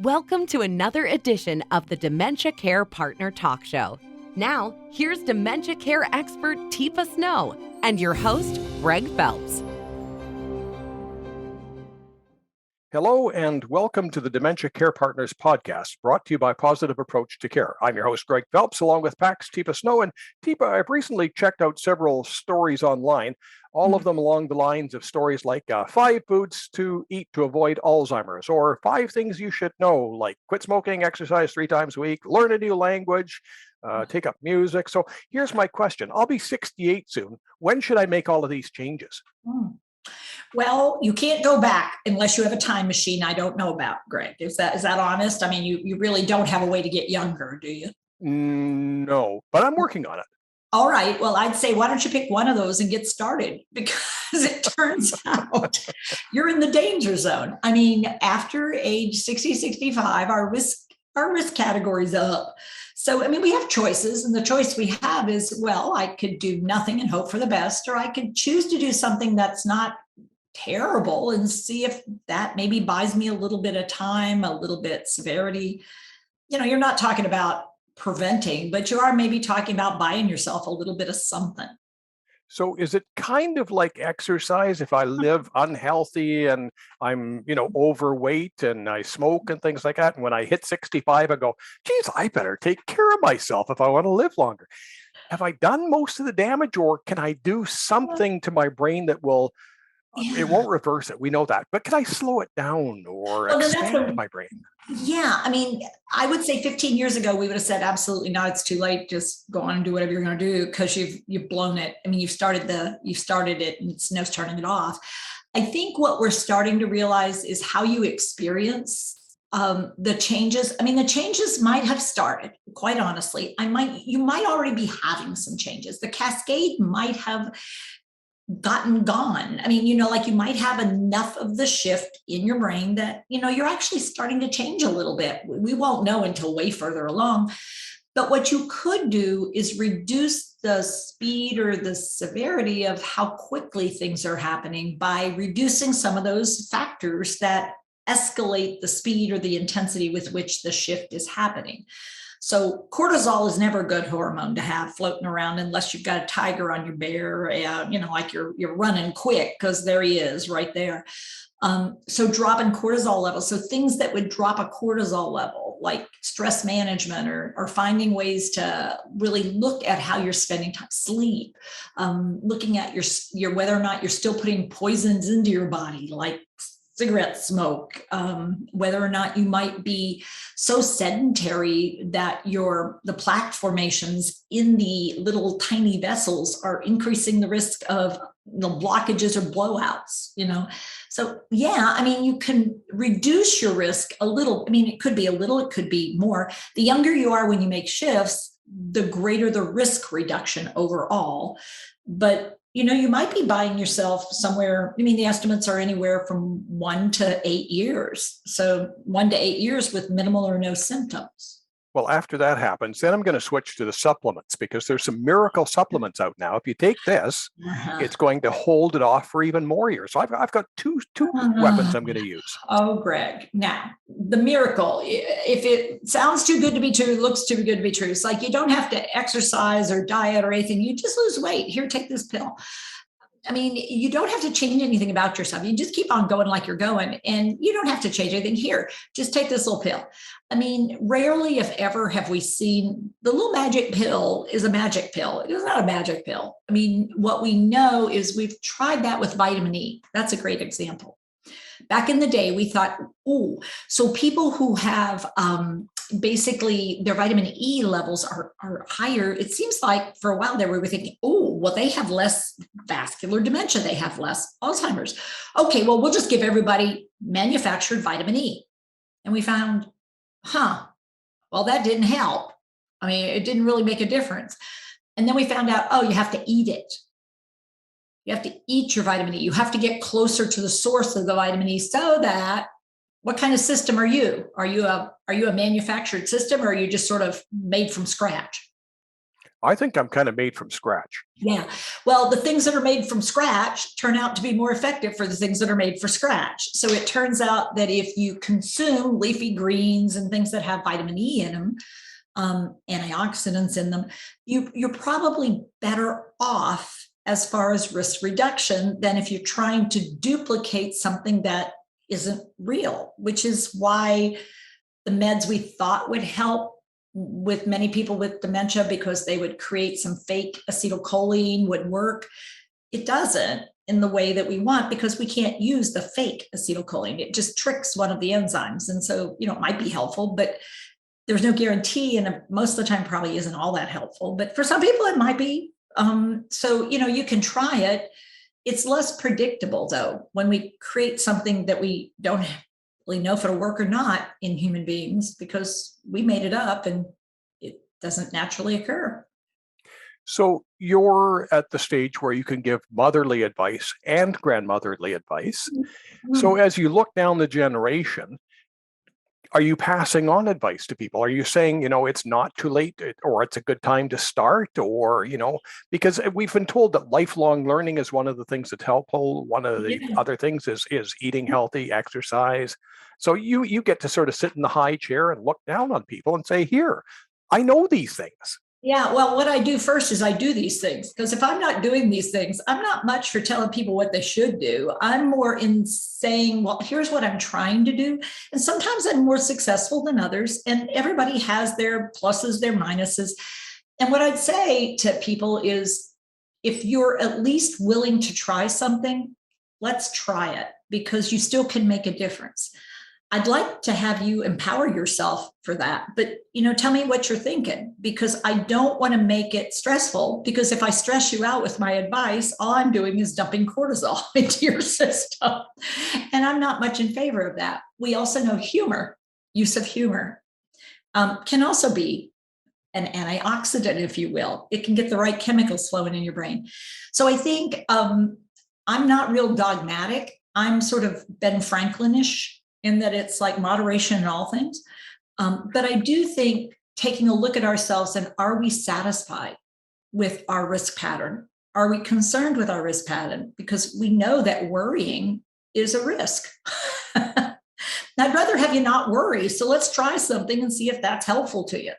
Welcome to another edition of the Dementia Care Partner Talk Show. Now, here's dementia care expert Teepa Snow and your host, Greg Phelps. Hello and welcome to the Dementia Care Partners podcast, brought to you by Positive Approach to Care. I'm your host, Greg Phelps, along with PAC's Teepa Snow. And Teepa, I've recently checked out several stories online, all of them along the lines of stories like 5 foods to eat to avoid Alzheimer's, or 5 things you should know, like quit smoking, exercise 3 times a week, learn a new language, take up music. So here's my question. I'll be 68 soon. When should I make all of these changes? Well, you can't go back unless you have a time machine I don't know about, Greg. Is that honest? I mean, you really don't have a way to get younger, do you? No, but I'm working on it. All right. Well, I'd say, why don't you pick one of those and get started? Because it turns out you're in the danger zone. I mean, after age 60, 65, our risk category's up. So, I mean, we have choices, and the choice we have is, well, I could do nothing and hope for the best, or I could choose to do something that's not terrible and see if that maybe buys me a little bit of time, a little bit severity. You know, you're not talking about preventing, but you are maybe talking about buying yourself a little bit of something. So is it kind of like exercise? If I live unhealthy and I'm, overweight and I smoke and things like that, and when I hit 65, I go, geez, I better take care of myself if I want to live longer. Have I done most of the damage, or can I do something to my brain that will, it won't reverse it? We know that, but can I slow it down or expand my brain? Yeah. I mean, I would say 15 years ago, we would have said, absolutely not. It's too late. Just go on and do whatever you're going to do, because you've blown it. I mean, you've started it and it's no turning it off. I think what we're starting to realize is how you experience the changes. I mean, the changes might have started, quite honestly. You might already be having some changes. The cascade might have gotten gone. I mean, like you might have enough of the shift in your brain that, you're actually starting to change a little bit. We won't know until way further along. But what you could do is reduce the speed or the severity of how quickly things are happening by reducing some of those factors that escalate the speed or the intensity with which the shift is happening. So cortisol is never a good hormone to have floating around unless you've got a tiger on your bear, like you're running quick, because there he is right there. So dropping cortisol levels. So things that would drop a cortisol level, like stress management or finding ways to really look at how you're spending time, sleep, looking at your whether or not you're still putting poisons into your body, like cigarette smoke, whether or not you might be so sedentary that the plaque formations in the little tiny vessels are increasing the risk of blockages or blowouts, So yeah, I mean, you can reduce your risk a little. I mean, it could be a little, it could be more. The younger you are when you make shifts, the greater the risk reduction overall. But you might be buying yourself somewhere. I mean, the estimates are anywhere from 1 to 8 years. So 1 to 8 years with minimal or no symptoms. Well, after that happens, then I'm going to switch to the supplements, because there's some miracle supplements out now. If you take this, it's going to hold it off for even more years. So I've got two weapons I'm going to use. Oh, Greg. Now, the miracle, if it sounds too good to be true, looks too good to be true. It's like you don't have to exercise or diet or anything. You just lose weight. Here, take this pill. I mean, you don't have to change anything about yourself. You just keep on going like you're going, and you don't have to change anything. Here, just take this little pill. I mean, rarely, if ever, have we seen the little magic pill is a magic pill. It is not a magic pill. I mean, what we know is we've tried that with vitamin E. That's a great example. Back in the day, we thought, so people who have basically their vitamin E levels are higher. It seems like for a while there we were thinking, well, they have less vascular dementia. They have less Alzheimer's. Okay, well, we'll just give everybody manufactured vitamin E. And we found, well, that didn't help. I mean, it didn't really make a difference. And then we found out, you have to eat it. You have to eat your vitamin E. You have to get closer to the source of the vitamin E, so that what kind of system are you? Are you a manufactured system, or are you just sort of made from scratch? I think I'm kind of made from scratch. Yeah. Well, the things that are made from scratch turn out to be more effective for the things that are made for scratch. So it turns out that if you consume leafy greens and things that have vitamin E in them, antioxidants in them, you're probably better off as far as risk reduction than if you're trying to duplicate something that isn't real, which is why the meds we thought would help with many people with dementia, because they would create some fake acetylcholine, would work. It doesn't in the way that we want, because we can't use the fake acetylcholine. It just tricks one of the enzymes. And so, it might be helpful, but there's no guarantee. And most of the time probably isn't all that helpful, but for some people it might be. So, you can try it. It's less predictable though, when we create something that we don't really know if it'll work or not in human beings, because we made it up and it doesn't naturally occur. So you're at the stage where you can give motherly advice and grandmotherly advice. Mm-hmm. So as you look down the generation, are you passing on advice to people? Are you saying, it's not too late, or it's a good time to start, or, because we've been told that lifelong learning is one of the things that's helpful. One of the other things is eating healthy, exercise. So you get to sort of sit in the high chair and look down on people and say, here, I know these things. Yeah, well, what I do first is I do these things, because if I'm not doing these things, I'm not much for telling people what they should do. I'm more in saying, well, here's what I'm trying to do. And sometimes I'm more successful than others. And everybody has their pluses, their minuses. And what I'd say to people is, if you're at least willing to try something, let's try it, because you still can make a difference. I'd like to have you empower yourself for that, but tell me what you're thinking, because I don't want to make it stressful, because if I stress you out with my advice, all I'm doing is dumping cortisol into your system. And I'm not much in favor of that. We also know use of humor, can also be an antioxidant, if you will. It can get the right chemicals flowing in your brain. So I think I'm not real dogmatic. I'm sort of Ben Franklin-ish, in that it's like moderation in all things. But I do think taking a look at ourselves and, are we satisfied with our risk pattern? Are we concerned with our risk pattern? Because we know that worrying is a risk. I'd rather have you not worry. So let's try something and see if that's helpful to you.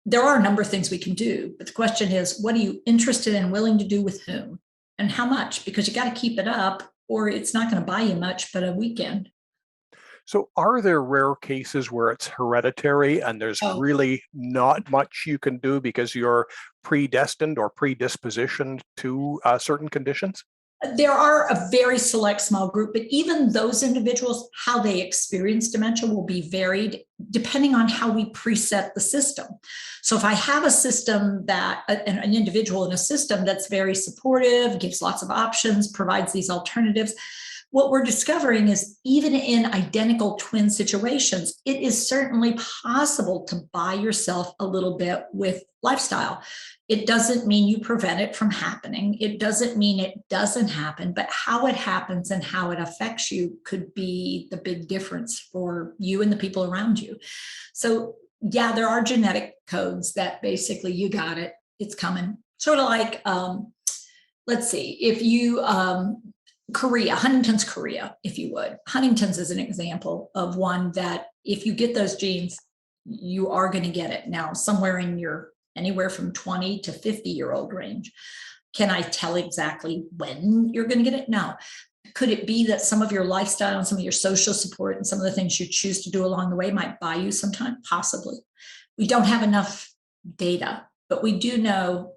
There are a number of things we can do, but the question is, what are you interested and willing to do with whom and how much? Because you got to keep it up, or it's not going to buy you much but a weekend. So are there rare cases where it's hereditary and there's really not much you can do because you're predestined or predispositioned to certain conditions? There are a very select small group, but even those individuals, how they experience dementia will be varied depending on how we preset the system. So if I have a system that, an individual in a system that's very supportive, gives lots of options, provides these alternatives, what we're discovering is, even in identical twin situations, it is certainly possible to buy yourself a little bit with lifestyle. It doesn't mean you prevent it from happening. It doesn't mean it doesn't happen, but how it happens and how it affects you could be the big difference for you and the people around you. So yeah, there are genetic codes that basically, you got it, it's coming. Sort of like, let's see, if you, Huntington's chorea, if you would. Huntington's is an example of one that if you get those genes, you are going to get it. Now, somewhere in your anywhere from 20 to 50-year-old range. Can I tell exactly when you're going to get it? No. Could it be that some of your lifestyle and some of your social support and some of the things you choose to do along the way might buy you some time? Possibly. We don't have enough data, but we do know,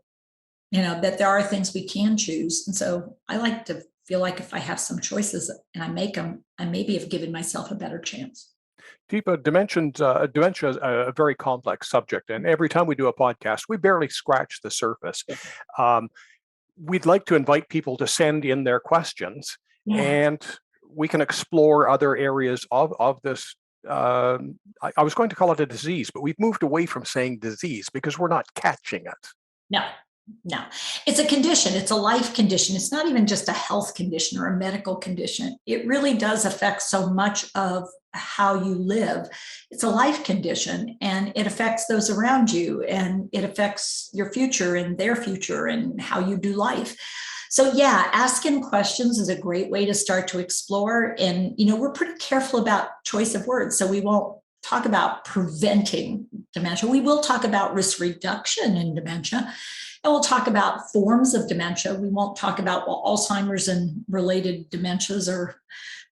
that there are things we can choose. And so I like to feel like if I have some choices and I make them, I maybe have given myself a better chance. Deepa, dementia is a very complex subject, and every time we do a podcast, we barely scratch the surface. We'd like to invite people to send in their questions, and we can explore other areas of this. I was going to call it a disease, but we've moved away from saying disease because we're not catching it. No, it's a condition. It's a life condition. It's not even just a health condition or a medical condition. It really does affect so much of how you live. It's a life condition, and it affects those around you, and it affects your future and their future and how you do life. So yeah, asking questions is a great way to start to explore. And, we're pretty careful about choice of words. So we won't talk about preventing dementia. We will talk about risk reduction in dementia. And we'll talk about forms of dementia. We won't talk about Alzheimer's and related dementias,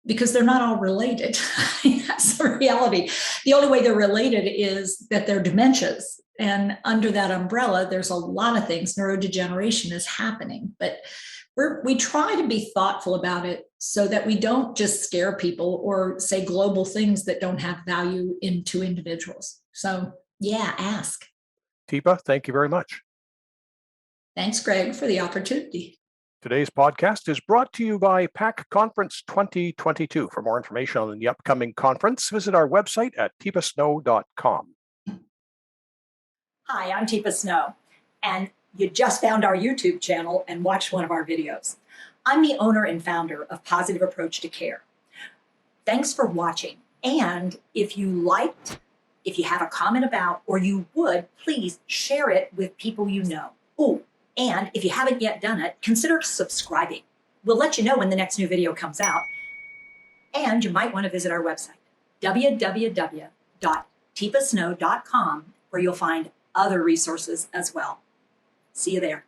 because they're not all related. That's the reality. The only way they're related is that they're dementias. And under that umbrella, there's a lot of things. Neurodegeneration is happening, but we try to be thoughtful about it so that we don't just scare people or say global things that don't have value into individuals. So yeah, ask. Teepa, thank you very much. Thanks, Greg, for the opportunity. Today's podcast is brought to you by PAC Conference 2022. For more information on the upcoming conference, visit our website at teepasnow.com. Hi, I'm Teepa Snow, and you just found our YouTube channel and watched one of our videos. I'm the owner and founder of Positive Approach to Care. Thanks for watching, and if you liked, if you have a comment about, or you would, please share it with people you know. Oh, and if you haven't yet done it, consider subscribing. We'll let you know when the next new video comes out. And you might want to visit our website, www.teepasnow.com, where you'll find other resources as well. See you there.